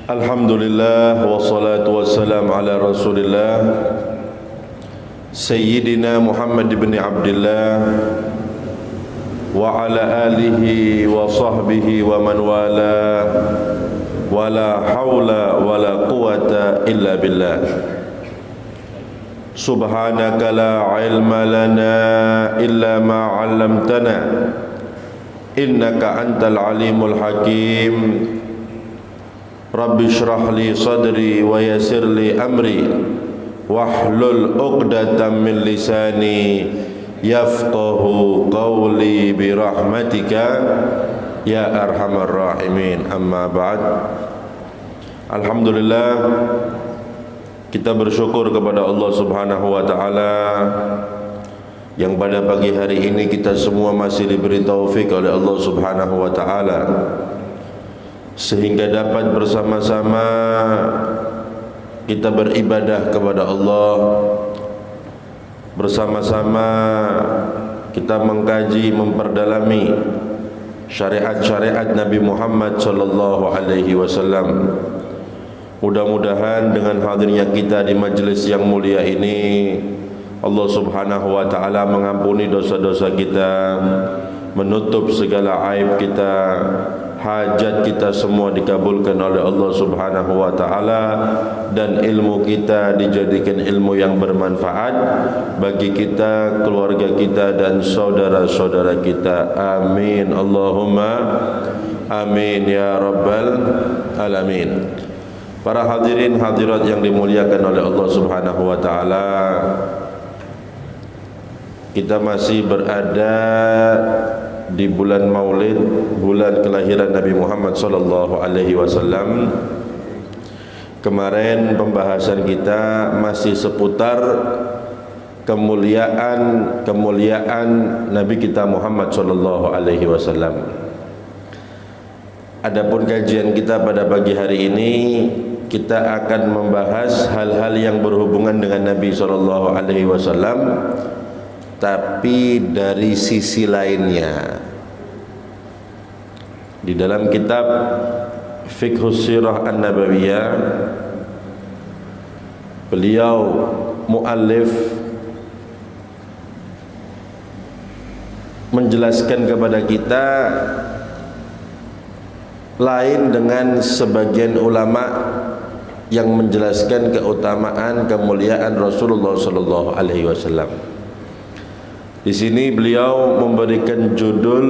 Alhamdulillah wassalatu wassalam ala Rasulillah Sayyidina Muhammad ibn Abdullah wa ala alihi wa sahbihi wa man wala wa la hawla wa la quwata illa billah. Subhanaka la ilma lana illa ma 'allamtana innaka antal alimul hakim. Rabbi shrah li sadri wa yassir li amri wahlul 'uqdatam min lisani yafqahu qawli bi rahmatika ya arhamar rahimin. Amma ba'd. Alhamdulillah, kita bersyukur kepada Allah Subhanahu wa taala yang pada pagi hari ini kita semua masih diberi taufik oleh Allah Subhanahu wa taala sehingga dapat bersama-sama kita beribadah kepada Allah, bersama-sama kita mengkaji, memperdalami syariat-syariat Nabi Muhammad sallallahu alaihi wasallam. Mudah-mudahan dengan hadirnya kita di majelis yang mulia ini, Allah Subhanahu wa taala mengampuni dosa-dosa kita, menutup segala aib kita, hajat kita semua dikabulkan oleh Allah Subhanahu wa taala, dan ilmu kita dijadikan ilmu yang bermanfaat bagi kita, keluarga kita dan saudara-saudara kita. Amin Allahumma amin ya rabbal alamin. Para hadirin hadirat yang dimuliakan oleh Allah Subhanahu wa taala, kita masih berada di bulan Maulid, bulan kelahiran Nabi Muhammad sallallahu alaihi wasallam. Kemarin pembahasan kita masih seputar kemuliaan Nabi kita Muhammad sallallahu alaihi wasallam. Adapun kajian kita pada pagi hari ini, kita akan membahas hal-hal yang berhubungan dengan Nabi sallallahu alaihi wasallam, tapi dari sisi lainnya. Di dalam kitab Fiqhus Sirah An-Nabawiyah, beliau muallif menjelaskan kepada kita lain dengan sebagian ulama yang menjelaskan keutamaan kemuliaan Rasulullah sallallahu alaihi wasallam. Di sini beliau memberikan judul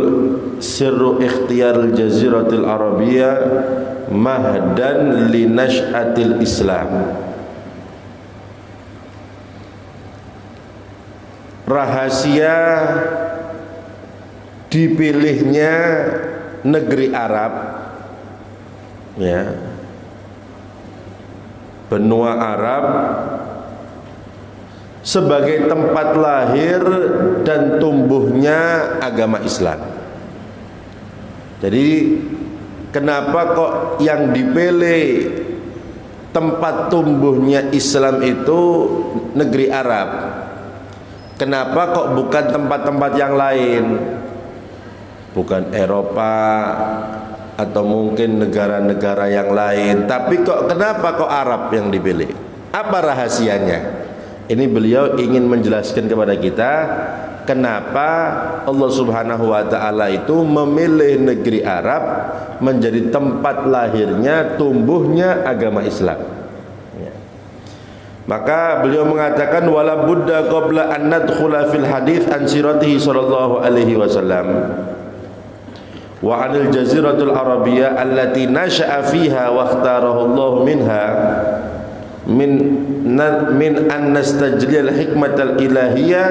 Sirru Ikhtiyaril Jaziratil Arabiyah Mahdan li Nash'atil Islam. Rahasia dipilihnya negeri Arab, ya, benua Arab sebagai tempat lahir dan tumbuhnya agama Islam. Jadi kenapa kok yang dipilih tempat tumbuhnya Islam itu negeri Arab? Kenapa kok bukan tempat-tempat yang lain? Bukan Eropa atau mungkin negara-negara yang lain, tapi kok kenapa kok Arab yang dipilih? Apa rahasianya? Ini beliau ingin menjelaskan kepada kita kenapa Allah Subhanahu wa taala itu memilih negeri Arab menjadi tempat lahirnya, tumbuhnya agama Islam. Ya. Maka beliau mengatakan wala budda qabla an nadkhula fil hadits an siratihi sallallahu alaihi wasallam wa anil jaziratul arabiyyah allati nasha'a fiha wa ikhtarahu Allah minha min an nastajlil hikmatal ilahiyah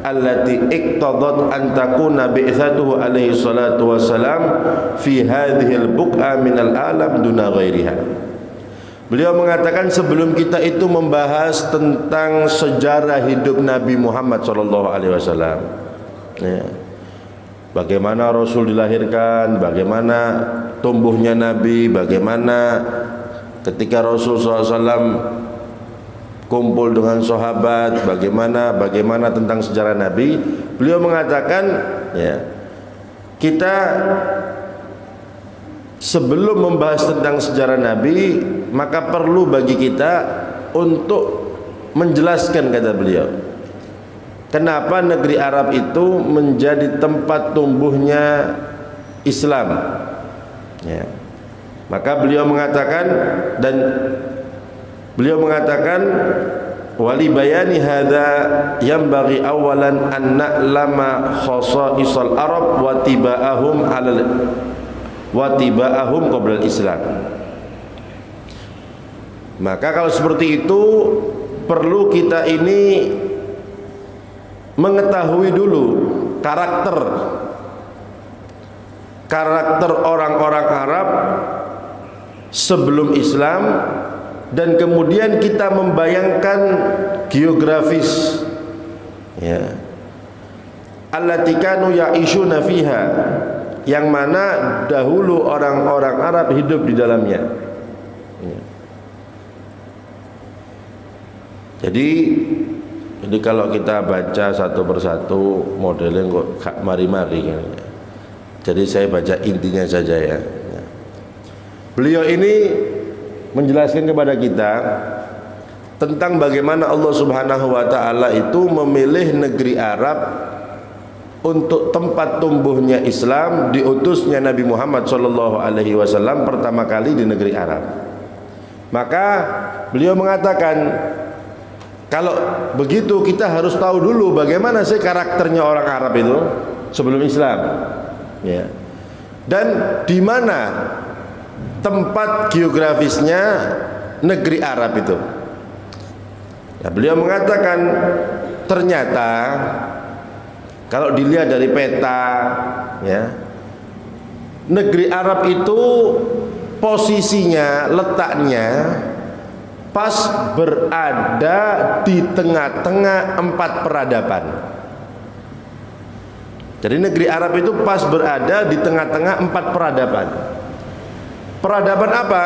allati iqtadat an takuna bi'tsatuhu alaihi salatu wassalam fi hadhil buq'a minal alam duna ghairiha. Beliau mengatakan sebelum kita itu membahas tentang sejarah hidup Nabi Muhammad sallallahu alaihi wasallam, ya, bagaimana Rasul dilahirkan, bagaimana tumbuhnya Nabi, bagaimana ketika Rasulullah SAW kumpul dengan sahabat, bagaimana tentang sejarah Nabi. Beliau mengatakan, ya, kita sebelum membahas tentang sejarah Nabi, maka perlu bagi kita untuk menjelaskan, kata beliau, kenapa negeri Arab itu menjadi tempat tumbuhnya Islam, ya. Maka beliau mengatakan wali bayani hadza yanbaghi awalan an na'lama khasa'isal Arab wa tiba'ahum qabla al-Islam. Maka kalau seperti itu perlu kita ini mengetahui dulu karakter orang-orang Arab sebelum Islam, dan kemudian kita membayangkan geografis, ya, allati kanu ya'ishuna fiha, yang mana dahulu orang-orang Arab hidup di dalamnya, ya. Jadi kalau kita baca satu persatu modelnya kok mari-mari, ya. Jadi saya baca intinya saja, ya. Beliau ini menjelaskan kepada kita tentang bagaimana Allah Subhanahu wa taala itu memilih negeri Arab untuk tempat tumbuhnya Islam, diutusnya Nabi Muhammad SAW pertama kali di negeri Arab. Maka beliau mengatakan, kalau begitu kita harus tahu dulu bagaimana sih karakternya orang Arab itu sebelum Islam, ya. Dan di mana tempat geografisnya negeri Arab itu. Nah, beliau mengatakan ternyata kalau dilihat dari peta, ya, negeri Arab itu posisinya, letaknya pas berada di tengah-tengah 4 peradaban. Jadi negeri Arab itu pas berada di tengah-tengah 4 peradaban. Peradaban apa?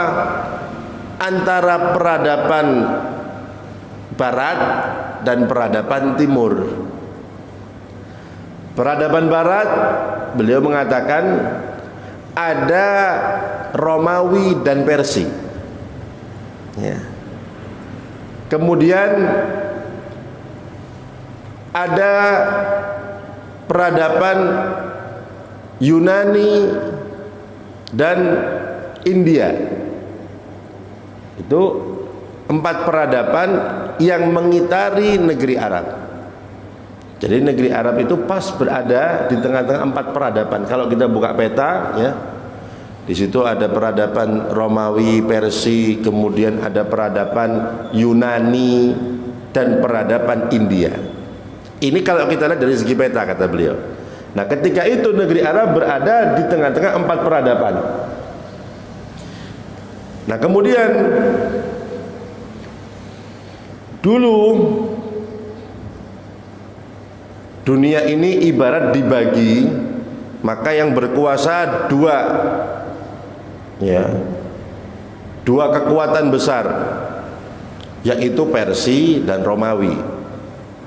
Antara peradaban barat dan peradaban timur. Peradaban barat, beliau mengatakan ada Romawi dan Persia, ya. Kemudian ada peradaban Yunani dan India. Itu 4 peradaban yang mengitari negeri Arab. Jadi negeri Arab itu pas berada di tengah-tengah 4 peradaban. Kalau kita buka peta, ya, di situ ada peradaban Romawi, Persia, kemudian ada peradaban Yunani dan peradaban India. Ini kalau kita lihat dari segi peta, kata beliau. Nah, ketika itu negeri Arab berada di tengah-tengah 4 peradaban. Nah, kemudian dulu dunia ini ibarat dibagi, maka yang berkuasa dua kekuatan besar, yaitu Persia dan Romawi.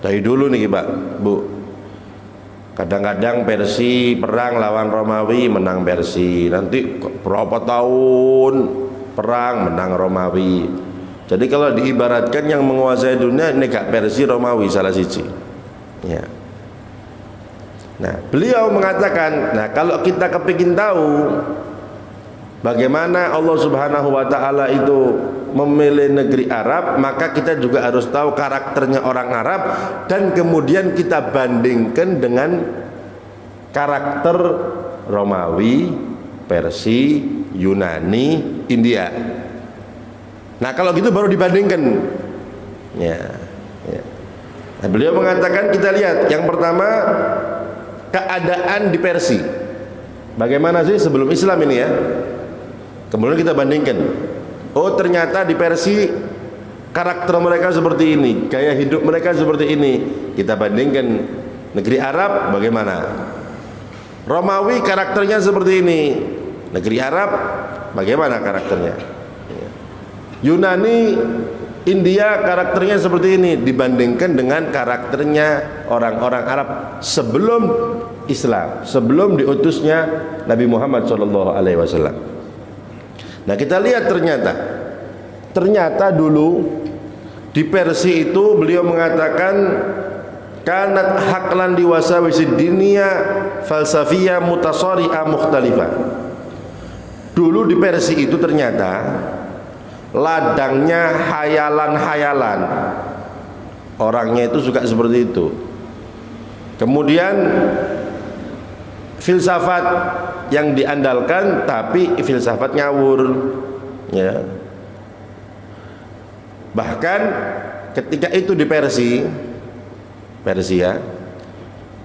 Dari dulu nih Pak, Bu, kadang-kadang Persia perang lawan Romawi, menang Persia. Nanti berapa tahun perang, menang Romawi. Jadi kalau diibaratkan yang menguasai dunia ini gak Persia, Romawi, salah siji, ya. Nah, beliau mengatakan, nah, kalau kita kepingin tahu bagaimana Allah Subhanahu wa taala itu memilih negeri Arab, maka kita juga harus tahu karakternya orang Arab, dan kemudian kita bandingkan dengan karakter Romawi, Persia, Yunani, India. Nah, kalau gitu baru dibandingkan, ya. Nah, beliau mengatakan, kita lihat yang pertama keadaan di Persia. Bagaimana sih sebelum Islam ini, ya? Kemudian kita bandingkan. Oh, ternyata di Persia karakter mereka seperti ini, gaya hidup mereka seperti ini. Kita bandingkan negeri Arab bagaimana? Romawi karakternya seperti ini. Negeri Arab bagaimana karakternya? Yunani, India karakternya seperti ini dibandingkan dengan karakternya orang-orang Arab sebelum Islam, sebelum diutusnya Nabi Muhammad SAW. Nah, kita lihat ternyata dulu di Persia itu beliau mengatakan kanat haklan di wasawisid dunia falsafiyah mutasari'ah mukhtalifah. Dulu di Persia itu ternyata ladangnya hayalan-hayalan. Orangnya itu suka seperti itu. Kemudian filsafat yang diandalkan, tapi filsafat ngawur, ya. Bahkan ketika itu di Persia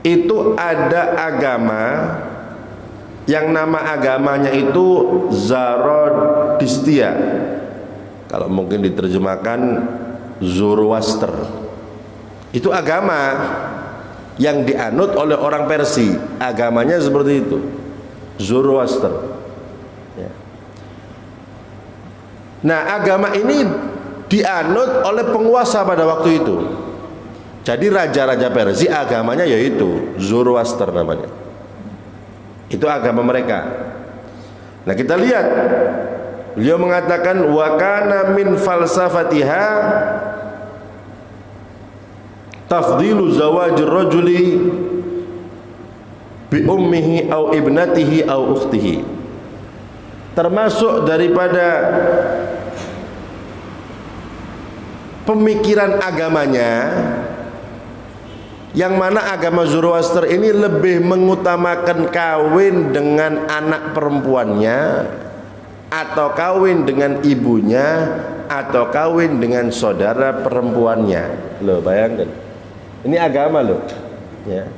itu ada agama yang nama agamanya itu Zoroastia. Kalau mungkin diterjemahkan Zoroaster. Itu agama yang dianut oleh orang Persia. Agamanya seperti itu, Zoroaster, ya. Nah, agama ini dianut oleh penguasa pada waktu itu. Jadi raja-raja Persia agamanya yaitu Zoroaster namanya. Itu agama mereka. Nah, kita lihat beliau mengatakan wa kana min falsafatiha tafdilu zawajir rajuli bi ummihi au ibnatihi au ukhtihi. Termasuk daripada pemikiran agamanya, yang mana agama Zoroaster ini lebih mengutamakan kawin dengan anak perempuannya, atau kawin dengan ibunya, atau kawin dengan saudara perempuannya. Loh, bayangkan, ini agama loh, ya.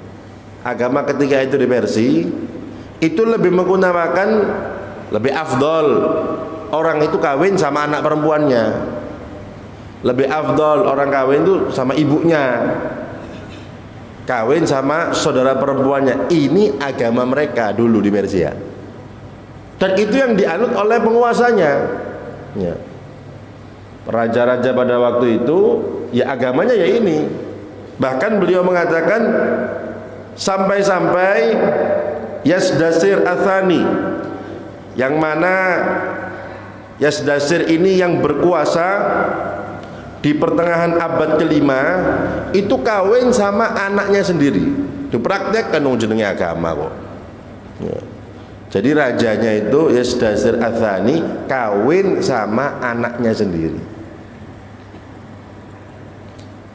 Agama ketika itu di Persia itu lebih mengutamakan, lebih afdol orang itu kawin sama anak perempuannya, lebih afdol orang kawin itu sama ibunya, kawin sama saudara perempuannya. Ini agama mereka dulu di Persia, dan itu yang dianut oleh penguasanya, ya. Raja-raja pada waktu itu ya agamanya ya ini. Bahkan beliau mengatakan sampai-sampai Yazdasir Athani, yang mana Yazdasir ini yang berkuasa di pertengahan abad kelima, itu kawin sama anaknya sendiri. Itu praktek kan jenenge agama kok, ya. Jadi rajanya itu Yazdasir Athani kawin sama anaknya sendiri.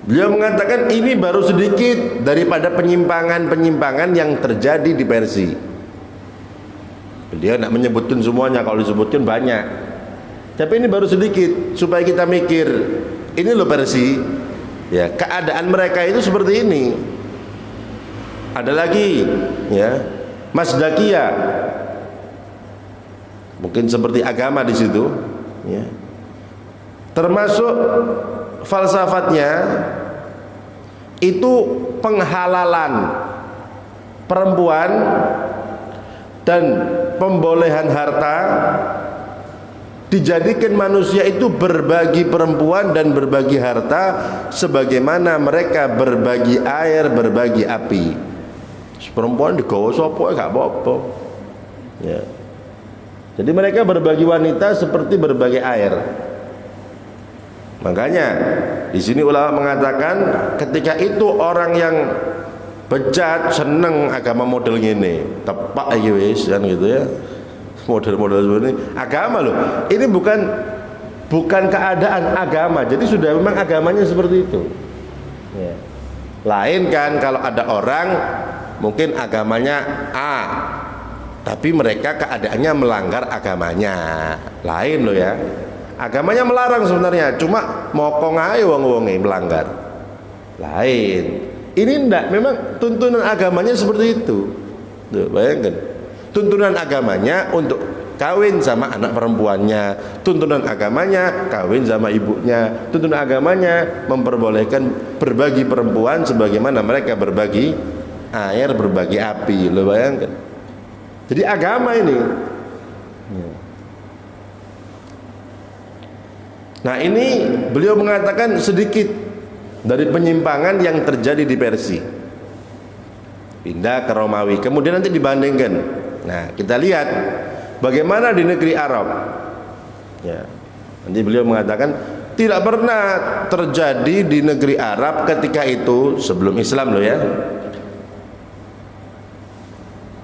Beliau mengatakan ini baru sedikit daripada penyimpangan-penyimpangan yang terjadi di Persia. Beliau tidak menyebutkan semuanya, kalau disebutkan banyak. Tapi ini baru sedikit supaya kita mikir, ini loh Persia, ya, keadaan mereka itu seperti ini. Ada lagi, ya, Mazdakiyah, mungkin seperti agama di situ, ya. Termasuk falsafatnya itu penghalalan perempuan dan pembolehan harta, dijadikan manusia itu berbagi perempuan dan berbagi harta sebagaimana mereka berbagi air, berbagi api. Perempuan digawa sapa gak apa-apa, ya. Jadi mereka berbagi wanita seperti berbagi air. Makanya di sini ulama mengatakan ketika itu orang yang bejat seneng agama model gini, tepak aja wis kan gitu ya. Model-model seperti ini agama loh. Ini bukan keadaan agama. Jadi sudah memang agamanya seperti itu, ya. Lain kan kalau ada orang mungkin agamanya A, tapi mereka keadaannya melanggar agamanya. Lain loh ya. Agamanya melarang sebenarnya, cuma mokong aja wong-wonge melanggar. Lain. Ini enggak, memang tuntunan agamanya seperti itu. Tuh, bayangkan. Tuntunan agamanya untuk kawin sama anak perempuannya, tuntunan agamanya kawin sama ibunya, tuntunan agamanya memperbolehkan berbagi perempuan sebagaimana mereka berbagi air, berbagi api. Lo bayangkan. Jadi agama ini. Nah, ini beliau mengatakan sedikit dari penyimpangan yang terjadi di Persia. Pindah ke Romawi, kemudian nanti dibandingkan. Nah, kita lihat bagaimana di negeri Arab. Ya. Nanti beliau mengatakan tidak pernah terjadi di negeri Arab ketika itu, sebelum Islam loh ya,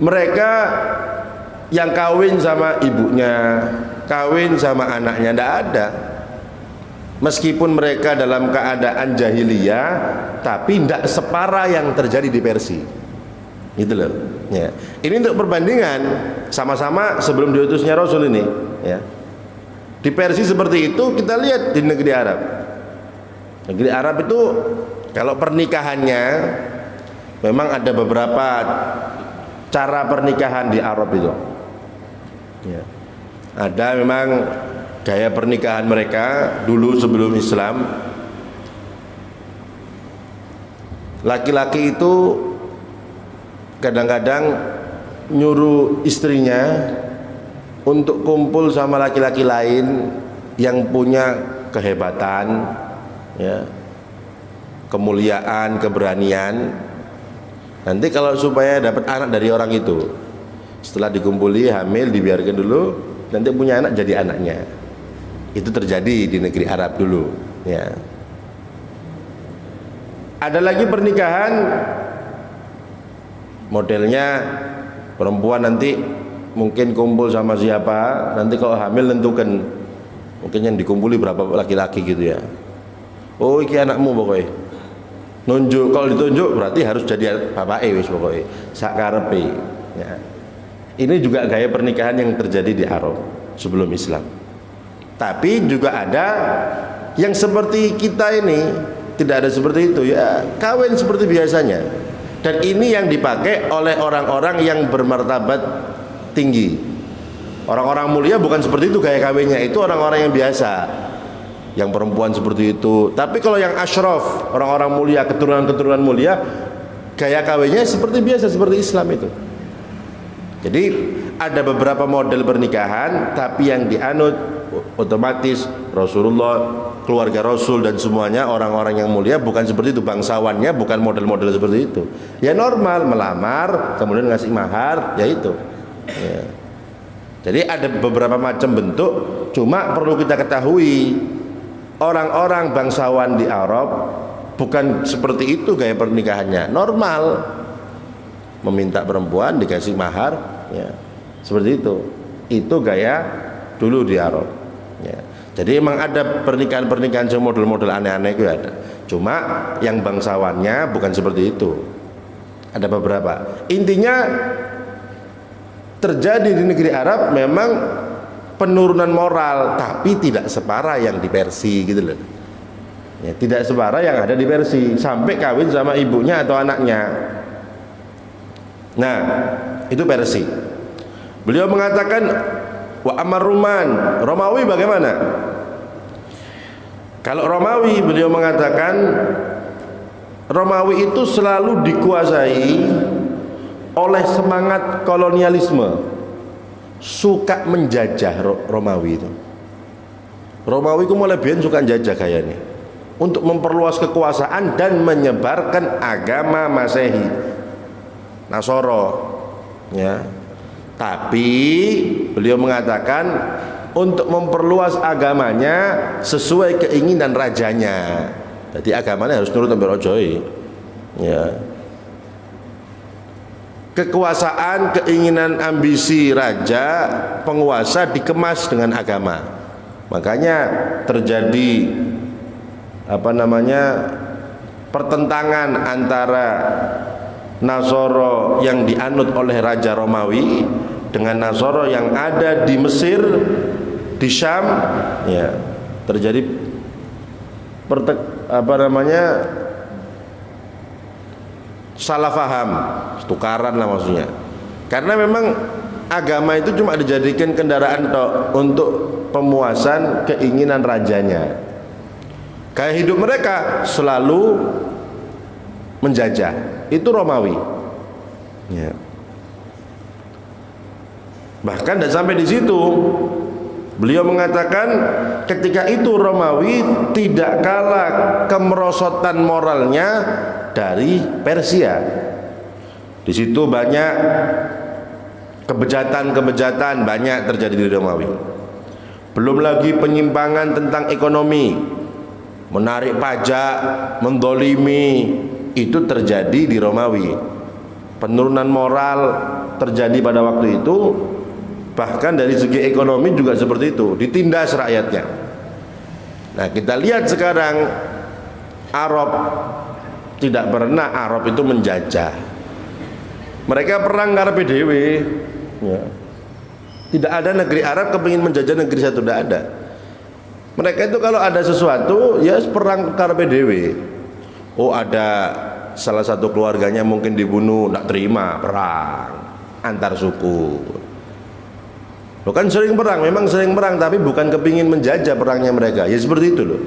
mereka yang kawin sama ibunya, kawin sama anaknya, tidak ada. Meskipun mereka dalam keadaan jahiliyah, tapi tidak separah yang terjadi di Persia. Gitu loh. Ya. Ini untuk perbandingan, sama-sama sebelum diutusnya Rasul ini. Ya. Di Persia seperti itu, kita lihat di negeri Arab. Negeri Arab itu kalau pernikahannya memang ada beberapa cara pernikahan di Arab itu. Ya. Ada memang gaya pernikahan mereka dulu sebelum Islam. Laki-laki itu kadang-kadang nyuruh istrinya untuk kumpul sama laki-laki lain yang punya kehebatan, ya, kemuliaan, keberanian. Nanti kalau supaya dapat anak dari orang itu, setelah dikumpuli hamil dibiarkan dulu, nanti punya anak jadi anaknya. Itu terjadi di negeri Arab dulu, ya. Ada lagi pernikahan modelnya perempuan nanti mungkin kumpul sama siapa, nanti kalau hamil tentukan, mungkin yang dikumpuli berapa laki-laki gitu ya. Oh iki anakmu pokoknya, nunjuk, kalau ditunjuk berarti harus jadi bapak wis pokoknya sakarepe, ya. Ini juga gaya pernikahan yang terjadi di Arab sebelum Islam. Tapi juga ada yang seperti kita ini, tidak ada seperti itu, ya kawin seperti biasanya. Dan ini yang dipakai oleh orang-orang yang bermartabat tinggi. Orang-orang mulia bukan seperti itu gaya kawinnya, itu orang-orang yang biasa, yang perempuan seperti itu. Tapi kalau yang asyraf, orang-orang mulia, keturunan-keturunan mulia, gaya kawinnya seperti biasa, seperti Islam itu. Jadi ada beberapa model pernikahan, tapi yang dianut otomatis Rasulullah, keluarga Rasul dan semuanya orang-orang yang mulia bukan seperti itu, bangsawannya bukan model-model seperti itu. Ya normal, melamar, kemudian ngasih mahar, ya itu. Ya. Jadi ada beberapa macam bentuk, cuma perlu kita ketahui orang-orang bangsawan di Arab bukan seperti itu gaya pernikahannya. Normal, meminta perempuan dikasih mahar, ya seperti itu. Itu gaya dulu di Arab. Ya. Jadi emang ada pernikahan-pernikahan model-model aneh-aneh itu ada. Cuma yang bangsawannya bukan seperti itu. Ada beberapa. Intinya terjadi di negeri Arab memang penurunan moral, tapi tidak separah yang di Persia gitu loh. Ya, tidak separah yang ada di Persia, sampai kawin sama ibunya atau anaknya. Nah, itu Persia. Beliau mengatakan wa amar Ruman, Romawi bagaimana? Kalau Romawi, beliau mengatakan Romawi itu selalu dikuasai oleh semangat kolonialisme, suka menjajah. Romawi itu, Romawi itu mulai biyen suka menjajah kayaknya, untuk memperluas kekuasaan dan menyebarkan agama Masehi, Nasoro, ya. Tapi beliau mengatakan untuk memperluas agamanya sesuai keinginan rajanya. Jadi agamanya harus nurut ambil ojoi, ya. Kekuasaan, keinginan, ambisi raja, penguasa dikemas dengan agama. Makanya terjadi pertentangan antara Nasoro yang dianut oleh Raja Romawi dengan Nasoro yang ada di Mesir, di Syam, ya. Terjadi salah faham, tukaran lah maksudnya. Karena memang agama itu cuma dijadikan kendaraan untuk pemuasan keinginan rajanya. Kayak hidup mereka selalu menjajah. Itu Romawi, ya. Bahkan tidak sampai di situ. Beliau mengatakan ketika itu Romawi tidak kalah kemerosotan moralnya dari Persia. Di situ banyak kebejatan-kebejatan banyak terjadi di Romawi. Belum lagi penyimpangan tentang ekonomi, menarik pajak, mendolimi, itu terjadi di Romawi. Penurunan moral terjadi pada waktu itu. Bahkan dari segi ekonomi juga seperti itu, ditindas rakyatnya. Nah, kita lihat sekarang Arab, tidak pernah Arab itu menjajah. Mereka perang karepe dhewe, ya. Tidak ada negeri Arab kepingin menjajah negeri satu, tidak ada. Mereka itu kalau ada sesuatu ya perang karepe dhewe. Oh, ada salah satu keluarganya mungkin dibunuh, tidak terima, perang antar suku. Loh, kan sering perang, memang sering perang, tapi bukan kepingin menjajah perangnya mereka. Ya seperti itu loh.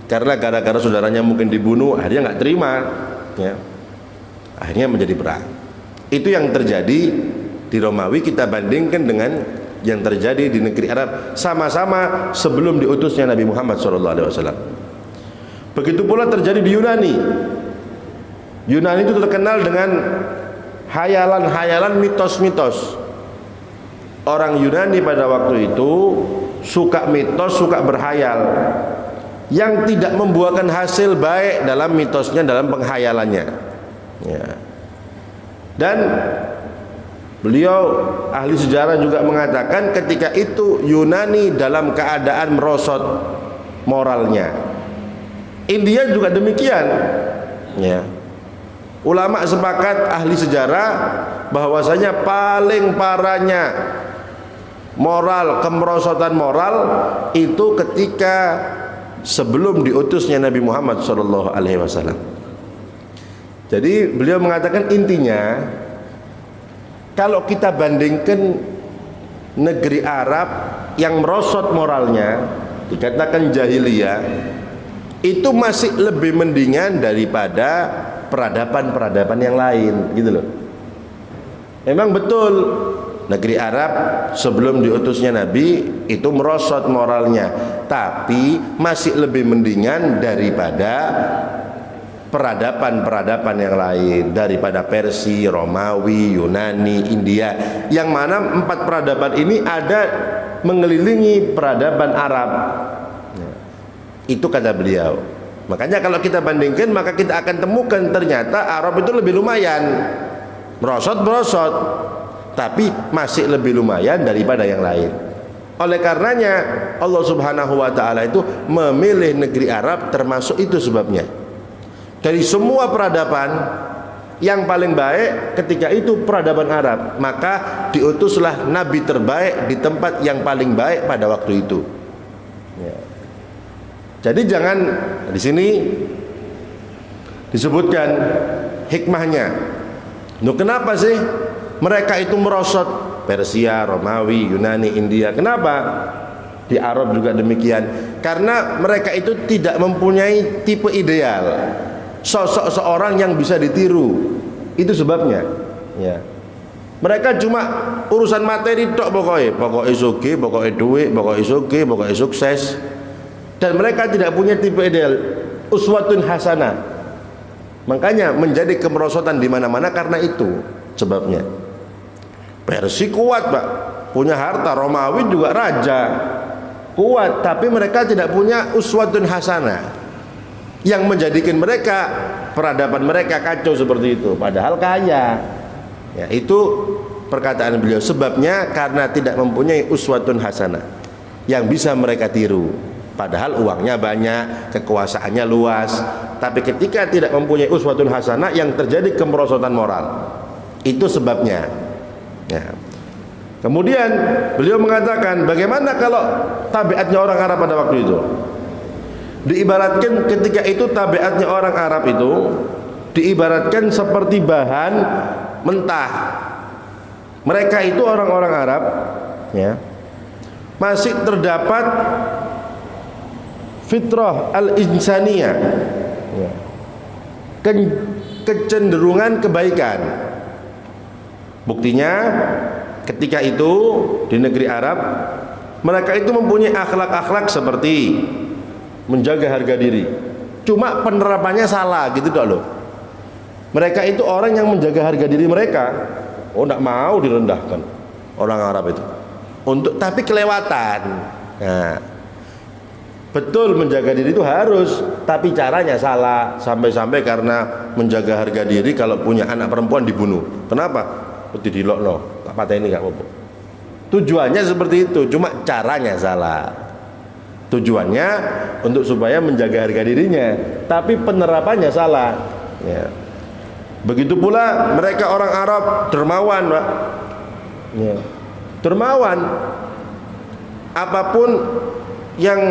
Karena gara-gara saudaranya mungkin dibunuh, akhirnya nggak terima, ya. Akhirnya menjadi perang. Itu yang terjadi di Romawi. Kita bandingkan dengan yang terjadi di negeri Arab, sama-sama sebelum diutusnya Nabi Muhammad SAW. Begitu pula terjadi di Yunani. Yunani itu terkenal dengan hayalan-hayalan, mitos-mitos. Orang Yunani pada waktu itu suka mitos, suka berhayal yang tidak membuahkan hasil baik dalam mitosnya, dalam penghayalannya, ya. Dan beliau ahli sejarah juga mengatakan ketika itu Yunani dalam keadaan merosot moralnya. India juga demikian, ya. Ulama sepakat, ahli sejarah, bahwasanya paling parahnya moral, kemerosotan moral itu ketika sebelum diutusnya Nabi Muhammad SAW. Jadi beliau mengatakan intinya, kalau kita bandingkan negeri Arab yang merosot moralnya, dikatakan jahiliyah, itu masih lebih mendingan daripada peradaban-peradaban yang lain, gitu loh. Memang betul negeri Arab sebelum diutusnya Nabi itu merosot moralnya, tapi masih lebih mendingan daripada peradaban-peradaban yang lain, daripada Persia, Romawi, Yunani, India, yang mana 4 peradaban ini ada mengelilingi peradaban Arab. Itu kata beliau. Makanya kalau kita bandingkan, maka kita akan temukan ternyata Arab itu lebih lumayan, merosot-merosot, tapi masih lebih lumayan daripada yang lain. Oleh karenanya Allah Subhanahu wa ta'ala itu memilih negeri Arab, termasuk itu sebabnya. Dari semua peradaban yang paling baik ketika itu peradaban Arab, maka diutuslah nabi terbaik di tempat yang paling baik pada waktu itu, ya. Jadi jangan di sini disebutkan hikmahnya. Loh, kenapa sih mereka itu merosot Persia, Romawi, Yunani, India? Kenapa? Di Arab juga demikian. Karena mereka itu tidak mempunyai tipe ideal, sosok seorang yang bisa ditiru. Itu sebabnya, ya. Mereka cuma urusan materi tok, pokoknya sugih, pokoknya duit, pokoknya sugih, pokoknya sukses. Dan mereka tidak punya tipe ideal, uswatun hasanah. Makanya menjadi kemerosotan di mana-mana karena itu sebabnya. Persia kuat, Pak, punya harta. Romawi juga raja, kuat, tapi mereka tidak punya uswatun hasanah yang menjadikan mereka, peradaban mereka kacau seperti itu, padahal kaya. Ya, itu perkataan beliau, sebabnya karena tidak mempunyai uswatun hasanah yang bisa mereka tiru. Padahal uangnya banyak, kekuasaannya luas, tapi ketika tidak mempunyai uswatun hasanah, yang terjadi kemerosotan moral. Itu sebabnya, ya. Kemudian beliau mengatakan, bagaimana kalau tabiatnya orang Arab pada waktu itu? Diibaratkan ketika itu tabiatnya orang Arab itu diibaratkan seperti bahan mentah. Mereka itu orang-orang Arab, ya, masih terdapat fitrah al-insaniyah, ya, kecenderungan kebaikan. Buktinya ketika itu di negeri Arab, mereka itu mempunyai akhlak-akhlak seperti menjaga harga diri. Cuma penerapannya salah gitu dok loh. Mereka itu orang yang menjaga harga diri mereka, oh tidak mau direndahkan orang Arab itu. Tapi kelewatan. Nah, betul menjaga diri itu harus, tapi caranya salah. Sampai-sampai karena menjaga harga diri, kalau punya anak perempuan dibunuh. Kenapa? Didilokno, tak pateni gak apa-apa. Tujuannya seperti itu, cuma caranya salah. Tujuannya untuk supaya menjaga harga dirinya, tapi penerapannya salah. Ya. Begitu pula mereka orang Arab dermawan, Pak. Ya. Dermawan. Apapun yang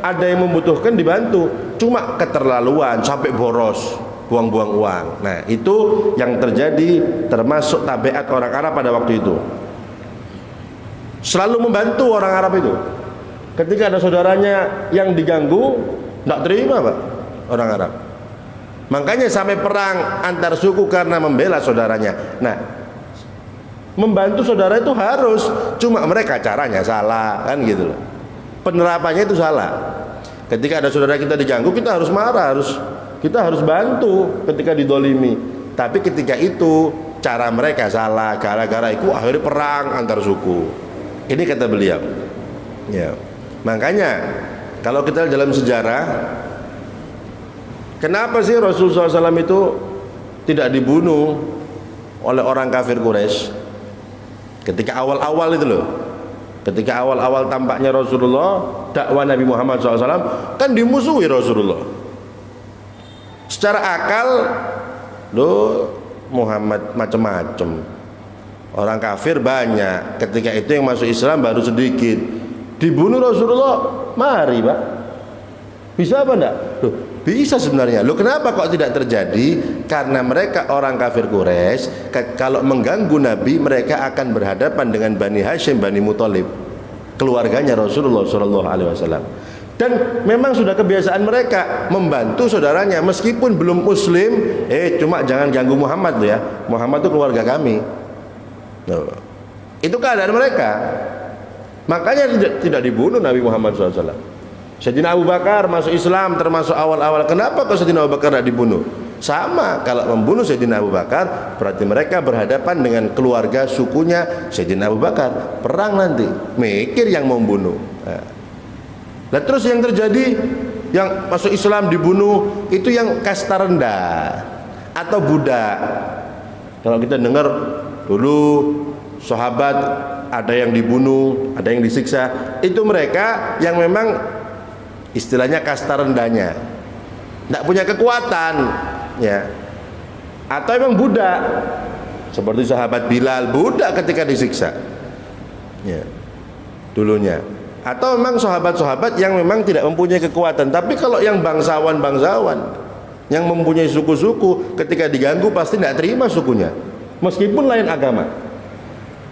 ada yang membutuhkan dibantu, cuma keterlaluan sampai boros, buang-buang uang. Nah, itu yang terjadi, termasuk tabiat orang Arab pada waktu itu. Selalu membantu orang Arab itu. Ketika ada saudaranya yang diganggu, tidak terima, Pak, orang Arab. Makanya sampai perang antar suku karena membela saudaranya. Nah, membantu saudara itu harus, cuma mereka caranya salah, kan gitu loh. Penerapannya itu salah. Ketika ada saudara kita diganggu, kita harus marah, kita harus bantu ketika didolimi. Tapi ketika itu cara mereka salah, gara-gara itu akhirnya perang antar suku. Ini kata beliau. Ya. Makanya kalau kita dalam sejarah, kenapa sih Rasulullah SAW itu tidak dibunuh oleh orang kafir Quraisy? Ketika awal-awal itu loh, ketika awal-awal tampaknya Rasulullah, dakwah Nabi Muhammad SAW kan dimusuhi Rasulullah. Secara akal loh, Muhammad macam-macam, orang kafir banyak, ketika itu yang masuk Islam baru sedikit. Dibunuh Rasulullah, mari Pak. Bisa apa enggak? Loh, bisa sebenarnya. Loh, kenapa kok tidak terjadi? Karena mereka orang kafir Quraisy, kalau mengganggu Nabi, mereka akan berhadapan dengan Bani Hashim, Bani Muthalib, keluarganya Rasulullah SAW. Dan memang sudah kebiasaan mereka membantu saudaranya meskipun belum muslim. Cuma jangan ganggu Muhammad loh ya. Muhammad itu keluarga kami. Loh, itu keadaan mereka. Makanya tidak dibunuh Nabi Muhammad SAW. Sayyidina Abu Bakar masuk Islam termasuk awal-awal. Kenapa kok Sayyidina Abu Bakar tidak dibunuh? Sama, kalau membunuh Sayyidina Abu Bakar berarti mereka berhadapan dengan keluarga sukunya Sayyidina Abu Bakar. Perang nanti, mikir yang membunuh. Nah, terus yang terjadi, yang masuk Islam dibunuh itu yang kasta rendah atau budak. Kalau kita dengar dulu sahabat ada yang dibunuh, ada yang disiksa, itu mereka yang memang istilahnya kasta rendahnya, tidak punya kekuatan, ya, atau memang budak, seperti sahabat Bilal, budak ketika disiksa, ya, dulunya, atau memang sahabat-sahabat yang memang tidak mempunyai kekuatan. Tapi kalau yang bangsawan-bangsawan yang mempunyai suku-suku, ketika diganggu pasti tidak terima sukunya, meskipun lain agama.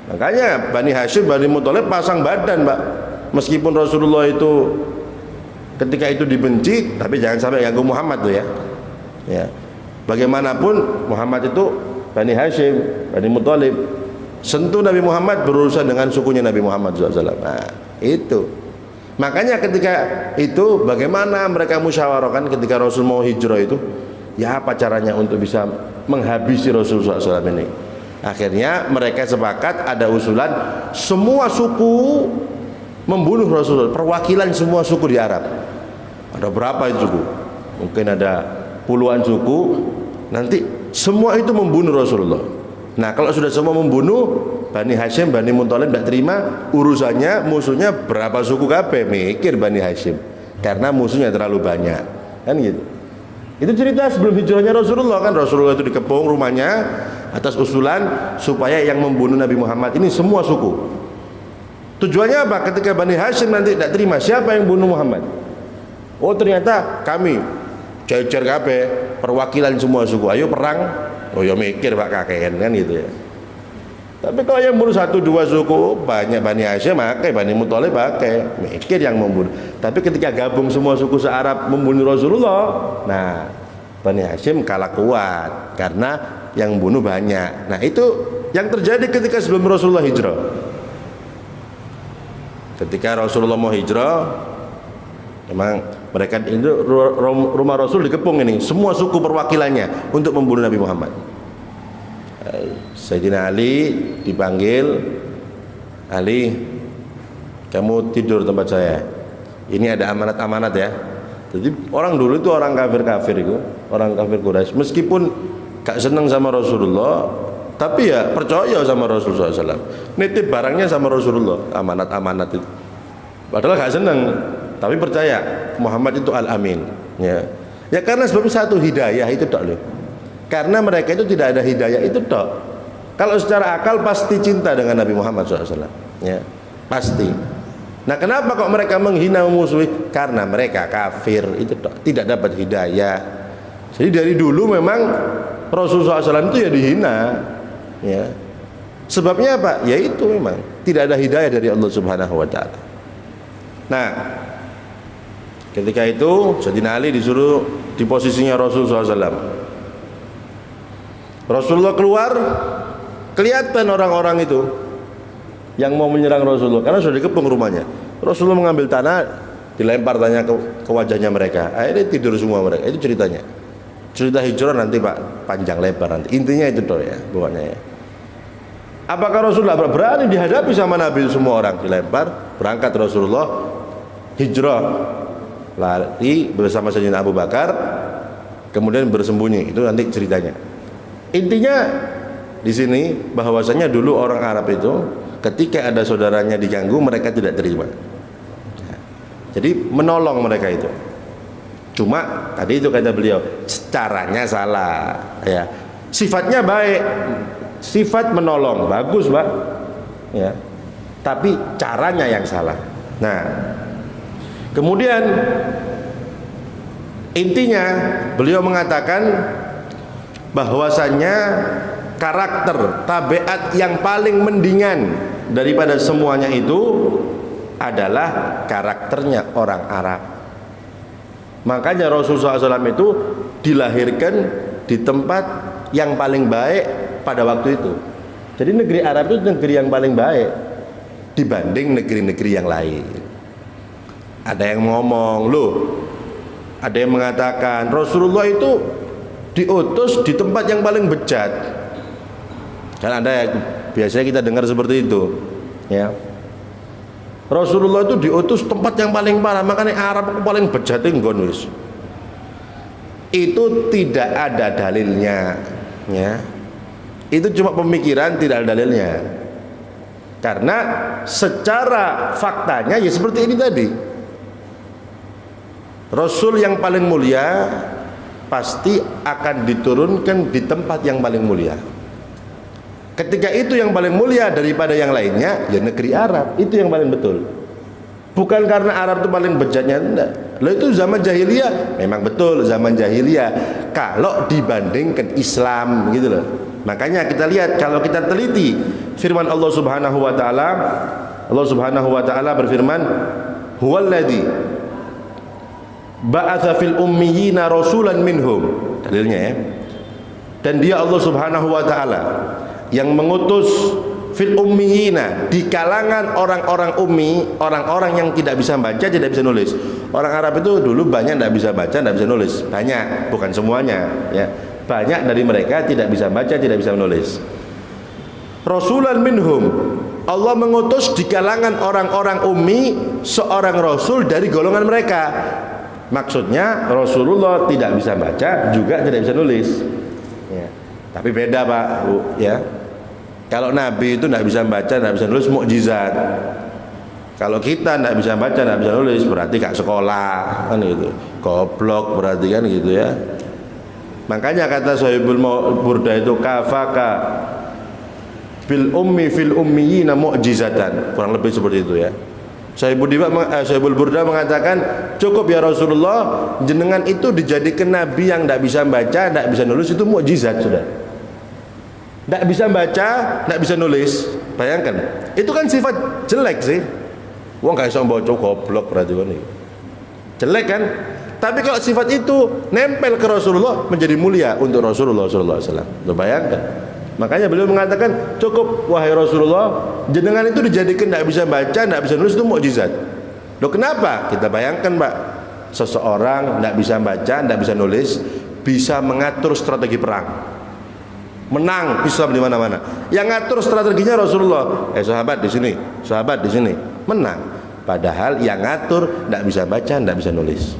Makanya Bani Hashim, Bani Muthalib pasang badan, Pak. Meskipun Rasulullah itu ketika itu dibenci, tapi jangan sampai ganggu Muhammad tuh ya. Ya. Bagaimanapun Muhammad itu Bani Hashim, Bani Muthalib. Sentuh Nabi Muhammad berurusan dengan sukunya Nabi Muhammad SAW. Nah, itu. Makanya ketika itu bagaimana mereka musyawarahkan ketika Rasul mau hijrah itu, ya apa caranya untuk bisa menghabisi Rasulullah SAW ini. Akhirnya mereka sepakat, ada usulan semua suku membunuh Rasulullah, perwakilan semua suku di Arab. Ada berapa itu suku? Mungkin ada puluhan suku. Nanti semua itu membunuh Rasulullah. Nah, kalau sudah semua membunuh, Bani Hashim, Bani Muthalib tidak terima, urusannya musuhnya berapa suku kabeh, mikir Bani Hashim, karena musuhnya terlalu banyak, kan gitu. Itu cerita sebelum hijrahnya Rasulullah, kan Rasulullah itu dikepung rumahnya atas usulan supaya yang membunuh Nabi Muhammad ini semua suku. Tujuannya apa? Ketika Bani Hashim nanti tidak terima, siapa yang bunuh Muhammad? Oh, ternyata kami, cecer kabeh, perwakilan semua suku, ayo perang. Oh ya mikir Pak kakean, kan gitu ya. Tapi kalau yang bunuh satu dua suku, banyak Bani Hashim pakai, Bani Muthalib pakai, mikir yang membunuh. Tapi ketika gabung semua suku se-Arab membunuh Rasulullah, nah Bani Hashim kalah kuat karena yang bunuh banyak. Nah, itu yang terjadi ketika sebelum Rasulullah hijrah. Ketika Rasulullah mau hijrah, memang mereka itu rumah Rasul dikepung ini, semua suku perwakilannya untuk membunuh Nabi Muhammad. Sayyidina Ali dipanggil, Ali, kamu tidur tempat saya. Ini ada amanat-amanat ya. Jadi orang dulu itu orang kafir-kafir itu, orang kafir Quraisy, meskipun gak seneng sama Rasulullah, tapi ya percaya sama Rasulullah SAW. Nitip barangnya sama Rasulullah, amanat-amanat itu. Padahal gak seneng, tapi percaya Muhammad itu Al-Amin. Ya, ya karena sebab satu hidayah itu tok loh. Karena mereka itu tidak ada hidayah itu tok. Kalau secara akal pasti cinta dengan Nabi Muhammad SAW. Ya, pasti. Nah kenapa kok mereka menghina memusuhi? Karena mereka kafir, itu tidak dapat hidayah. Jadi dari dulu memang Rasulullah SAW itu ya dihina ya. Sebabnya apa? Ya itu memang tidak ada hidayah dari Allah Subhanahu wa ta'ala. Nah ketika itu Sayyidina Ali disuruh di posisinya Rasulullah SAW. Rasulullah keluar, kelihatan orang-orang itu yang mau menyerang Rasulullah karena sudah dikepung rumahnya. Rasulullah mengambil tanah, dilempar tanah ke wajahnya mereka. Akhirnya tidur semua mereka. Itu ceritanya. Cerita hijrah nanti Pak panjang lebar nanti. Intinya itu toh ya, pokoknya ya. Apakah Rasulullah berani dihadapi sama Nabi semua orang dilempar? Berangkat Rasulullah hijrah, lari bersama Sayyidina Abu Bakar, kemudian bersembunyi. Itu nanti ceritanya. Intinya di sini bahwasanya dulu orang Arab itu ketika ada saudaranya diganggu mereka tidak terima. Jadi menolong mereka itu. Cuma tadi itu kata beliau, caranya salah ya. Sifatnya baik, sifat menolong bagus, Pak. Ya. Tapi caranya yang salah. Nah, kemudian intinya beliau mengatakan bahwasannya karakter, tabiat yang paling mendingan daripada semuanya itu adalah karakternya orang Arab. Makanya Rasulullah SAW itu dilahirkan di tempat yang paling baik pada waktu itu. Jadi negeri Arab itu negeri yang paling baik dibanding negeri-negeri yang lain. Ada yang ngomong, loh, ada yang mengatakan Rasulullah itu diutus di tempat yang paling bejat. Kan ada yang biasanya kita dengar seperti itu ya. Rasulullah itu diutus tempat yang paling parah, makanya Arab itu paling bejat nggon wis. Itu tidak ada dalilnya ya. Itu cuma pemikiran, tidak ada dalilnya. Karena secara faktanya ya seperti ini tadi. Rasul yang paling mulia pasti akan diturunkan di tempat yang paling mulia. Ketika itu yang paling mulia daripada yang lainnya, ya negeri Arab, itu yang paling betul. Bukan karena Arab itu paling bejatnya, enggak. Lalu itu zaman jahiliyah, memang betul zaman jahiliyah. Kalau dibandingkan Islam, gitu loh. Makanya kita lihat, kalau kita teliti firman Allah Subhanahu wa taala, Allah Subhanahu wa taala berfirman, "Huwallazi ba'atsa fil ummiyina rasulan minhum." Dalilnya ya. Dan dia Allah Subhanahu wa taala yang mengutus fil ummiyina, di kalangan orang-orang ummi, orang-orang yang tidak bisa baca, tidak bisa nulis. Orang Arab itu dulu banyak tidak bisa baca, tidak bisa nulis. Banyak, bukan semuanya ya. Banyak dari mereka tidak bisa baca, tidak bisa menulis. Rasulan minhum, Allah mengutus di kalangan orang-orang ummi seorang rasul dari golongan mereka. Maksudnya Rasulullah tidak bisa baca, juga tidak bisa nulis ya. Tapi beda Pak Bu ya. Kalau Nabi itu tidak bisa baca, tidak bisa nulis, mukjizat. Kalau kita tidak bisa baca, tidak bisa nulis, berarti gak sekolah kan gitu. Goblok berarti kan gitu ya. Makanya kata Sahibul Burda itu kafaka bil ummi fil ummiyina mukjizatan. Kurang lebih seperti itu ya. Sahibul Burda mengatakan, cukup ya Rasulullah, jenengan itu dijadikan nabi yang tidak bisa baca, tidak bisa nulis, itu mukjizat sudah. Tidak bisa baca, tidak bisa nulis. Bayangkan, itu kan sifat jelek sih. Wong gak bisa baca, goblok berarti kan. Jelek kan? Tapi kalau sifat itu nempel ke Rasulullah, menjadi mulia untuk Rasulullah SAW. Bayangkan. Makanya beliau mengatakan, cukup wahai Rasulullah, jenengan itu dijadikan tidak bisa baca, tidak bisa nulis, itu mukjizat. Loh kenapa? Kita bayangkan Pak, seseorang tidak bisa baca, tidak bisa nulis, bisa mengatur strategi perang, menang Islam di mana-mana. Yang ngatur strateginya Rasulullah. Sahabat di sini, sahabat di sini, menang. Padahal yang ngatur tidak bisa baca, tidak bisa nulis.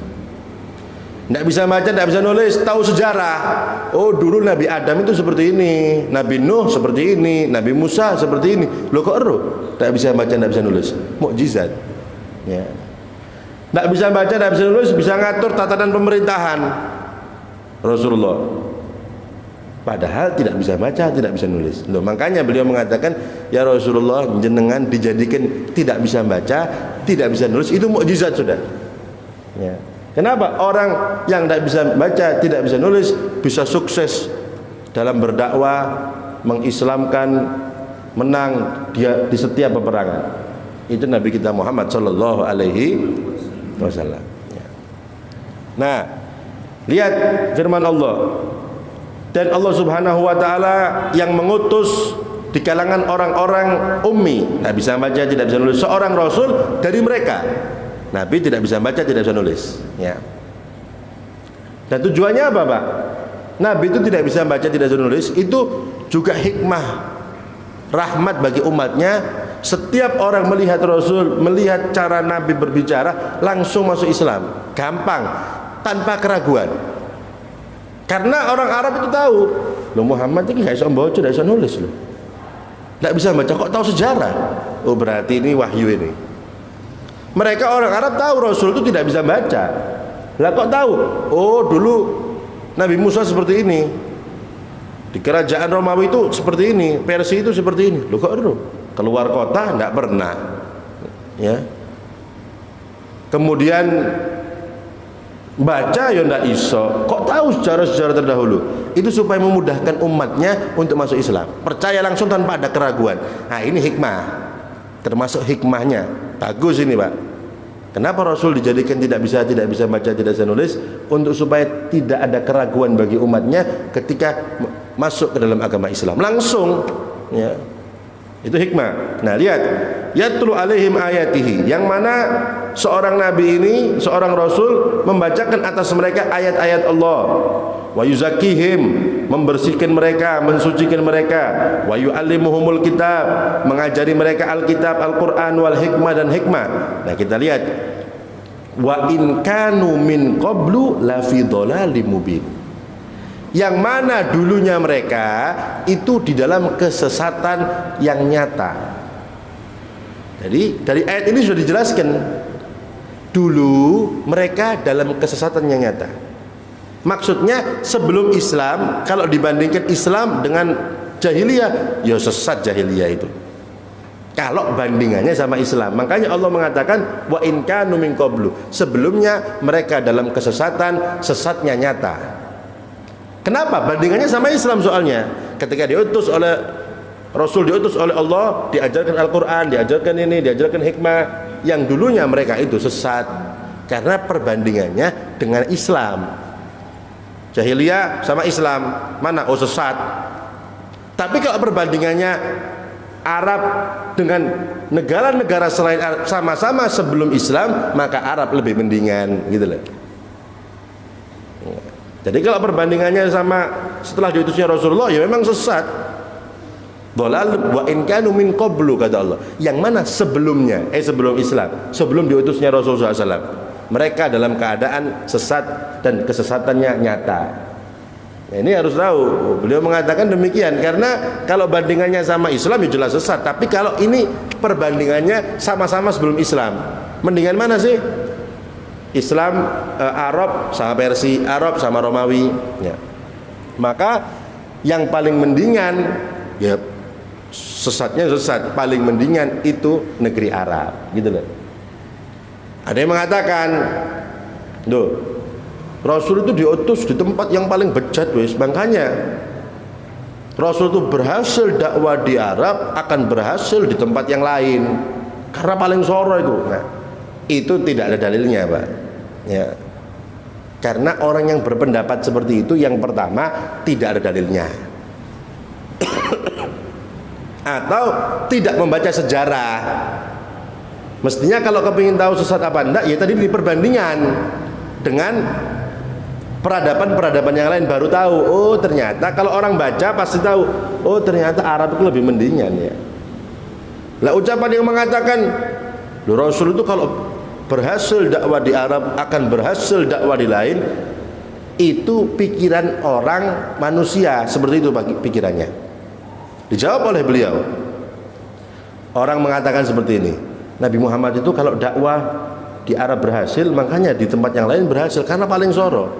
Tidak bisa baca, tidak bisa nulis. Tahu sejarah. Oh, dulu Nabi Adam itu seperti ini, Nabi Nuh seperti ini, Nabi Musa seperti ini. Loh kok ero? Tidak bisa baca, tidak bisa nulis. Mukjizat. Ya. Tidak bisa baca, tidak bisa nulis, bisa ngatur tatanan pemerintahan Rasulullah. Padahal tidak bisa baca, tidak bisa nulis. Loh, makanya beliau mengatakan, ya Rasulullah, jenengan dijadikan tidak bisa baca, tidak bisa nulis, itu mukjizat sudah. Ya. Kenapa orang yang tidak bisa baca, tidak bisa nulis bisa sukses dalam berdakwah, mengislamkan, menang dia di setiap peperangan? Itu Nabi kita Muhammad sallallahu alaihi wasallam. Nah, lihat firman Allah. Dan Allah Subhanahu wa taala yang mengutus di kalangan orang-orang ummi, tidak bisa baca, tidak bisa nulis, seorang rasul dari mereka. Nabi tidak bisa baca, tidak bisa nulis, ya. Dan tujuannya apa, Pak? Nabi itu tidak bisa baca, tidak bisa nulis, itu juga hikmah, rahmat bagi umatnya. Setiap orang melihat Rasul, melihat cara Nabi berbicara, langsung masuk Islam, gampang, tanpa keraguan. Karena orang Arab itu tahu, loh Muhammad ini nggak bisa baca, tidak bisa nulis loh, tidak bisa baca, kok tahu sejarah? Oh, berarti ini wahyu ini. Mereka orang Arab tahu Rasul itu tidak bisa baca. Lah kok tahu? Oh, dulu Nabi Musa seperti ini, di kerajaan Romawi itu seperti ini, Persia itu seperti ini. Loh kok itu? Keluar kota tidak pernah, ya. Kemudian baca ya tidak iso. Kok tahu sejarah-sejarah terdahulu? Itu supaya memudahkan umatnya untuk masuk Islam, percaya langsung tanpa ada keraguan. Nah, ini hikmah, termasuk hikmahnya. Bagus ini, Pak. Kenapa Rasul dijadikan tidak bisa baca, tidak bisa nulis? Untuk supaya tidak ada keraguan bagi umatnya ketika masuk ke dalam agama Islam, langsung, ya. Itu hikmah. Nah, lihat, yatlu alaihim ayatihi, yang mana seorang nabi ini, seorang rasul membacakan atas mereka ayat-ayat Allah. Wa yuzakkihim, membersihkan mereka, mensucikan mereka. Wa yu'allimuhumul kitab, mengajari mereka Alkitab, Al-Qur'an wal hikmah, dan hikmah. Nah, kita lihat, wa in kanu min qablu la fi dhalalim mubin, yang mana dulunya mereka itu di dalam kesesatan yang nyata. Jadi dari ayat ini sudah dijelaskan, dulu mereka dalam kesesatan yang nyata. Maksudnya sebelum Islam, kalau dibandingkan Islam dengan jahiliyah, ya sesat jahiliyah itu. Kalau bandingannya sama Islam, makanya Allah mengatakan wa in kanu min qablu, sebelumnya mereka dalam kesesatan, sesatnya nyata. Kenapa? Bandingannya sama Islam soalnya. Ketika diutus oleh Rasul, diutus oleh Allah, diajarkan Al-Quran, diajarkan ini, diajarkan hikmah. Yang dulunya mereka itu sesat karena perbandingannya dengan Islam. Jahiliyah sama Islam, mana? Oh, sesat. Tapi kalau perbandingannya Arab dengan negara-negara selain Arab, sama-sama sebelum Islam, maka Arab lebih mendingan, gitu loh. Jadi kalau perbandingannya sama setelah diutusnya Rasulullah, ya memang sesat. Dhalal wa in kanu min qablu, kata Allah. Yang mana sebelumnya, sebelum Islam, sebelum diutusnya Rasulullah SAW, mereka dalam keadaan sesat dan kesesatannya nyata. Nah, ini harus tahu. Beliau mengatakan demikian karena kalau bandingannya sama Islam ya jelas sesat. Tapi kalau ini perbandingannya sama-sama sebelum Islam, mendingan mana sih? Islam, Arab sama Persia, Arab sama Romawi, ya. Maka yang paling mendingan, ya sesatnya sesat, paling mendingan itu negeri Arab, gitu loh. Ada yang mengatakan, loh, Rasul itu diutus di tempat yang paling bejat, wes. Makanya Rasul itu berhasil dakwah di Arab akan berhasil di tempat yang lain karena paling soro itu. Nah, itu tidak ada dalilnya, Pak, ya. Karena orang yang berpendapat seperti itu, yang pertama tidak ada dalilnya atau tidak membaca sejarah. Mestinya kalau kepingin tahu sesat apa enggak, ya tadi di perbandingan dengan peradaban-peradaban yang lain, baru tahu. Oh, ternyata kalau orang baca pasti tahu, oh ternyata Arab itu lebih mendingan, ya. Lah ucapan yang mengatakan Rasul itu kalau berhasil dakwah di Arab akan berhasil dakwah di lain. Itu pikiran orang manusia, seperti itu pikirannya. Dijawab oleh beliau. Orang mengatakan seperti ini, Nabi Muhammad itu kalau dakwah di Arab berhasil, makanya di tempat yang lain berhasil karena paling soro.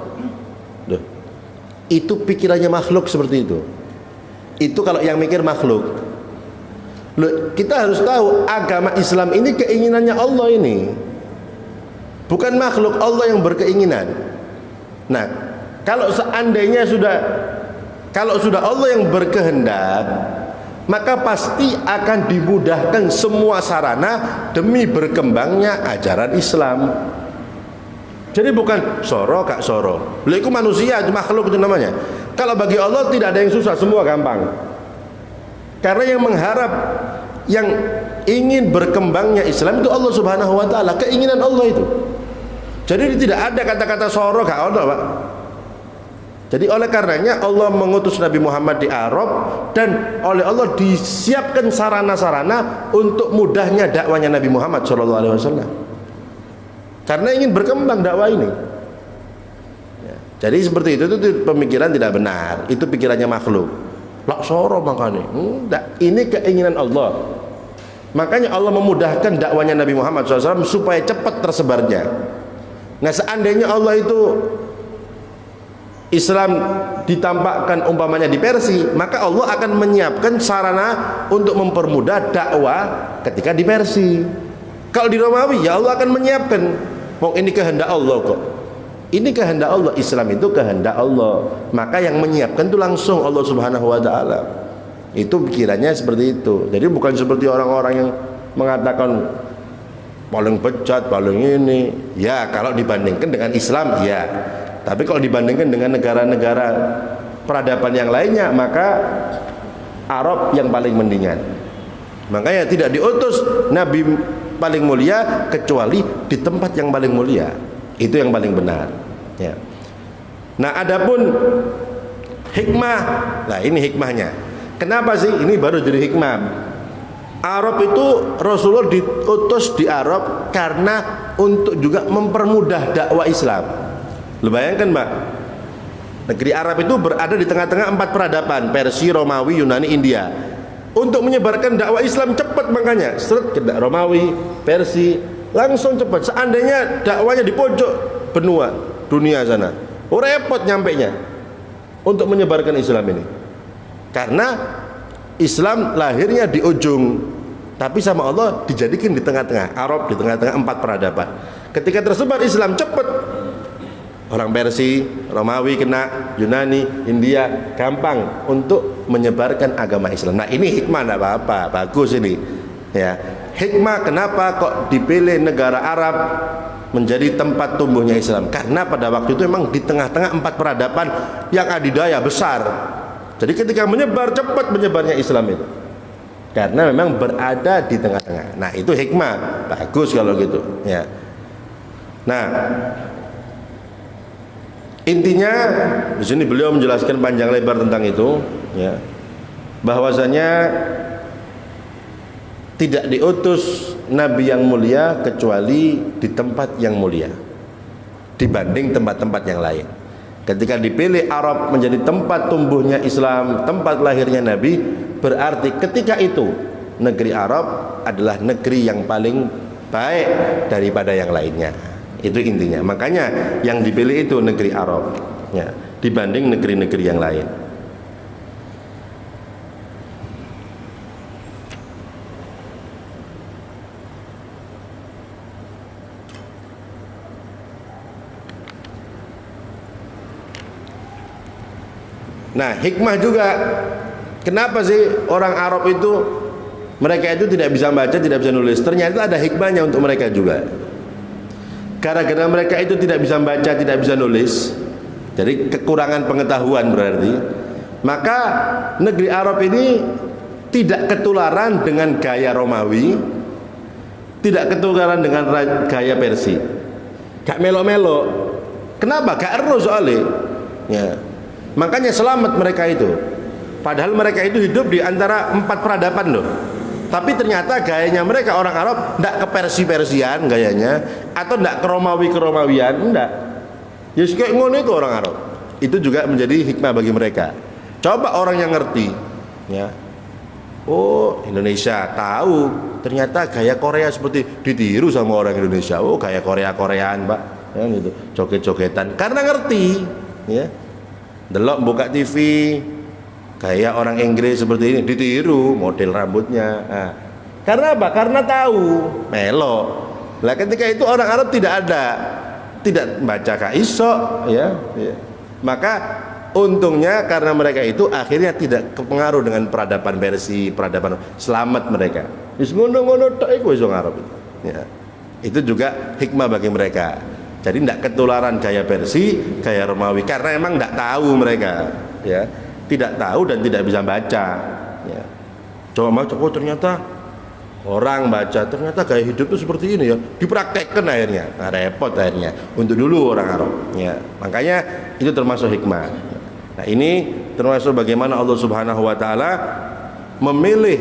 Duh. Itu pikirannya makhluk seperti itu. Itu kalau yang mikir makhluk. Loh, kita harus tahu agama Islam ini keinginannya Allah ini. Bukan makhluk, Allah yang berkeinginan. Nah, kalau seandainya kalau sudah Allah yang berkehendak, maka pasti akan dimudahkan semua sarana demi berkembangnya ajaran Islam. Jadi bukan soro kak soro. Lha iku manusia, itu makhluk itu namanya. Kalau bagi Allah tidak ada yang susah, semua gampang. Karena yang mengharap, yang ingin berkembangnya Islam itu Allah Subhanahu wa taala, keinginan Allah itu. Jadi tidak ada kata-kata soro gak ada, Pak. Jadi oleh karenanya Allah mengutus Nabi Muhammad di Arab, dan oleh Allah disiapkan sarana-sarana untuk mudahnya dakwanya Nabi Muhammad SAW. Karena ingin berkembang dakwah ini. Ya, jadi seperti itu pemikiran tidak benar. Itu pikirannya makhluk. Lak soro makanya. Enggak, ini keinginan Allah. Makanya Allah memudahkan dakwanya Nabi Muhammad SAW supaya cepat tersebarnya. Nah, seandainya Allah itu Islam ditampakkan umpamanya di Persia, maka Allah akan menyiapkan sarana untuk mempermudah dakwah ketika di Persia. Kalau di Romawi, ya Allah akan menyiapkan. Mau ini kehendak Allah kok. Ini kehendak Allah, Islam itu kehendak Allah. Maka yang menyiapkan itu langsung Allah Subhanahu wa taala. Itu pikirannya seperti itu. Jadi bukan seperti orang-orang yang mengatakan paling bejat, paling ini. Ya, kalau dibandingkan dengan Islam, ya. Tapi kalau dibandingkan dengan negara-negara peradaban yang lainnya, maka Arab yang paling mendingan. Makanya tidak diutus Nabi paling mulia kecuali di tempat yang paling mulia. Itu yang paling benar. Ya. Nah, adapun hikmah, nah ini hikmahnya. Kenapa sih ini baru jadi hikmah? Arab itu Rasulullah diutus di Arab karena untuk juga mempermudah dakwah Islam. Lu bayangkan, Mbak, negeri Arab itu berada di tengah-tengah 4 peradaban, Persia, Romawi, Yunani, India. Untuk menyebarkan dakwah Islam cepat, makanya seret ke Romawi, Persia, langsung cepat. Seandainya dakwanya di pojok benua dunia sana, repot nyampainya untuk menyebarkan Islam ini. Karena Islam lahirnya di ujung, tapi sama Allah dijadikan di tengah-tengah. Arab di tengah-tengah 4 peradaban. Ketika tersebar Islam cepat, orang Persia, Romawi kena, Yunani, India gampang untuk menyebarkan agama Islam. Nah, ini hikmah, tidak apa-apa, bagus ini. Ya, hikmah kenapa kok dipilih negara Arab menjadi tempat tumbuhnya Islam? Karena pada waktu itu memang di tengah-tengah 4 peradaban yang adidaya besar. Jadi ketika menyebar, cepat menyebarnya Islam itu. Karena memang berada di tengah-tengah. Nah, itu hikmah, bagus kalau gitu. Ya. Nah, intinya di sini beliau menjelaskan panjang lebar tentang itu, ya, bahwasanya tidak diutus Nabi yang mulia kecuali di tempat yang mulia dibanding tempat-tempat yang lain. Ketika dipilih Arab menjadi tempat tumbuhnya Islam, tempat lahirnya Nabi, berarti ketika itu negeri Arab adalah negeri yang paling baik daripada yang lainnya. Itu intinya. Makanya yang dipilih itu negeri Arab, ya, dibanding negeri-negeri yang lain. Nah, hikmah juga, kenapa sih orang Arab itu mereka itu tidak bisa baca, tidak bisa nulis? Ternyata ada hikmahnya untuk mereka juga. Gara-gara mereka itu tidak bisa baca, tidak bisa nulis, jadi kekurangan pengetahuan berarti, maka negeri Arab ini tidak ketularan dengan gaya Romawi, tidak ketularan dengan gaya Persia. Gak melo-melo. Kenapa? Gak ero soalnya. Ya. Makanya selamat mereka itu. Padahal mereka itu hidup di antara 4 peradaban loh. Tapi ternyata gayanya mereka orang Arab ndak ke Persi-Persian gayanya, atau ndak ke Romawi-Romawian, ndak. Ya kayak ngono itu orang Arab. Itu juga menjadi hikmah bagi mereka. Coba orang yang ngerti, ya. Oh, Indonesia tahu, ternyata gaya Korea seperti ditiru sama orang Indonesia. Oh, gaya Korea-Koreaan, Pak. Ya gitu, joget-jogetan. Karena ngerti, ya. Delok buka TV, gaya orang Inggris seperti ini ditiru model rambutnya. Nah, karena apa? Karena tahu, melo. Lah ketika itu orang Arab tidak baca kaiso, ya. Maka untungnya karena mereka itu akhirnya tidak kepengaruh dengan peradaban Persia, peradaban selamat mereka. Wis ngono-ngono tok iku wis wong Arab itu. Ya. Itu juga hikmah bagi mereka. Jadi tidak ketularan gaya Persia, gaya Romawi karena emang tidak tahu mereka, ya. Tidak tahu dan tidak bisa baca, ya. Coba ternyata orang baca ternyata gaya hidup itu seperti ini ya, dipraktekkan akhirnya. Nah, repot akhirnya untuk dulu orang Arab, ya. Makanya itu termasuk hikmah. Nah, ini termasuk bagaimana Allah Subhanahu wa taala memilih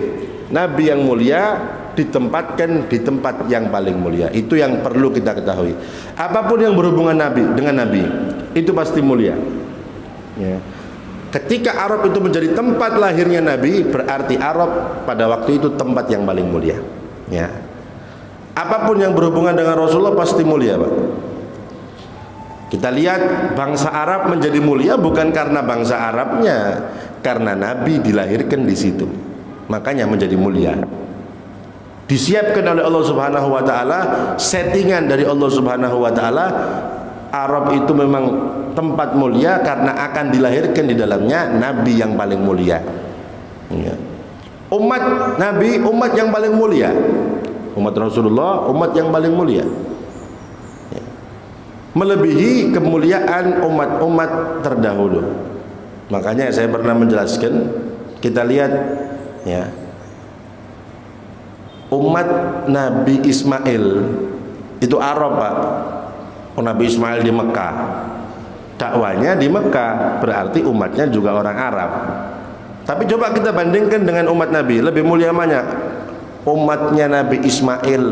nabi yang mulia ditempatkan di tempat yang paling mulia. Itu yang perlu kita ketahui. Apapun yang berhubungan nabi dengan nabi itu pasti mulia, ya. Ketika Arab itu menjadi tempat lahirnya nabi, berarti Arab pada waktu itu tempat yang paling mulia, ya. Apapun yang berhubungan dengan Rasulullah pasti mulia, Pak. Kita lihat bangsa Arab menjadi mulia bukan karena bangsa Arabnya, karena Nabi dilahirkan di situ, makanya menjadi mulia. Disiapkan oleh Allah Subhanahu wa taala, settingan dari Allah Subhanahu wa taala. Arab itu memang tempat mulia karena akan dilahirkan di dalamnya Nabi yang paling mulia. Ya. Umat Nabi, umat yang paling mulia. Umat Rasulullah, umat yang paling mulia. Melebihi kemuliaan umat-umat terdahulu. Makanya saya pernah menjelaskan, kita lihat, ya, umat Nabi Ismail itu Arab, Pak. Nabi Ismail di Mekah, dakwanya di Mekah, berarti umatnya juga orang Arab. Tapi coba kita bandingkan dengan umat Nabi, lebih mulia mana? Umatnya Nabi Ismail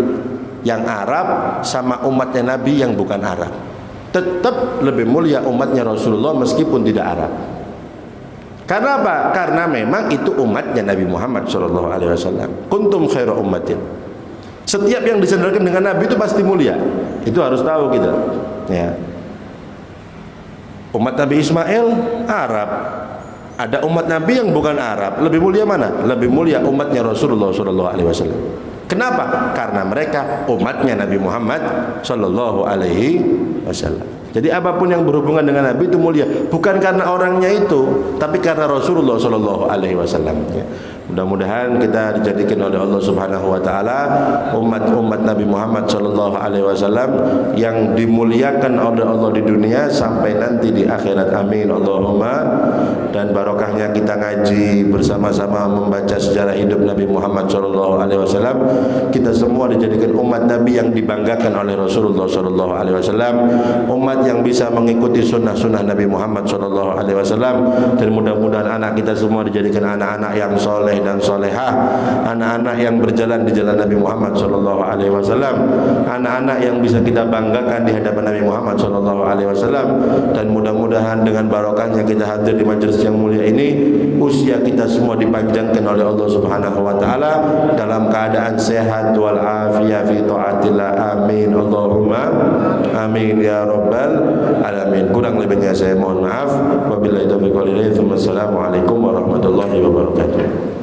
yang Arab sama umatnya Nabi yang bukan Arab. Tetap lebih mulia umatnya Rasulullah meskipun tidak Arab. Karena apa? Karena memang itu umatnya Nabi Muhammad SAW. Kuntum khairu ummatin. Setiap yang disandarkan dengan Nabi itu pasti mulia. Itu harus tahu kita, ya. Umat Nabi Ismail Arab, ada umat Nabi yang bukan Arab. Lebih mulia mana? Lebih mulia umatnya Rasulullah SAW. Kenapa? Karena mereka umatnya Nabi Muhammad SAW. Jadi apapun yang berhubungan dengan Nabi itu mulia, bukan karena orangnya itu, tapi karena Rasulullah SAW. Ya. Mudah-mudahan kita dijadikan oleh Allah Subhanahu wa taala umat-umat Nabi Muhammad sallallahu alaihi wasallam yang dimuliakan oleh Allah di dunia sampai nanti di akhirat. Amin Allahumma. Dan barokahnya kita ngaji bersama-sama membaca sejarah hidup Nabi Muhammad sallallahu alaihi wasallam, kita semua dijadikan umat Nabi yang dibanggakan oleh Rasulullah sallallahu alaihi wasallam, umat yang bisa mengikuti sunnah-sunnah Nabi Muhammad sallallahu alaihi wasallam, dan mudah-mudahan anak kita semua dijadikan anak-anak yang soleh dan solehah, anak-anak yang berjalan di jalan Nabi Muhammad sallallahu alaihi wasallam, anak-anak yang bisa kita banggakan di hadapan Nabi Muhammad sallallahu alaihi wasallam. Dan mudah-mudahan dengan barokahnya kita hadir di majelis yang mulia ini, usia kita semua dipanjangkan oleh Allah Subhanahu wa taala dalam keadaan sehat wal afiyah fi taatillah. Amin Allahumma amin ya rabbal alamin. Kurang lebihnya saya mohon maaf. Wabillahi taufiq wal hidayah. Wassalamualaikum warahmatullahi wabarakatuh.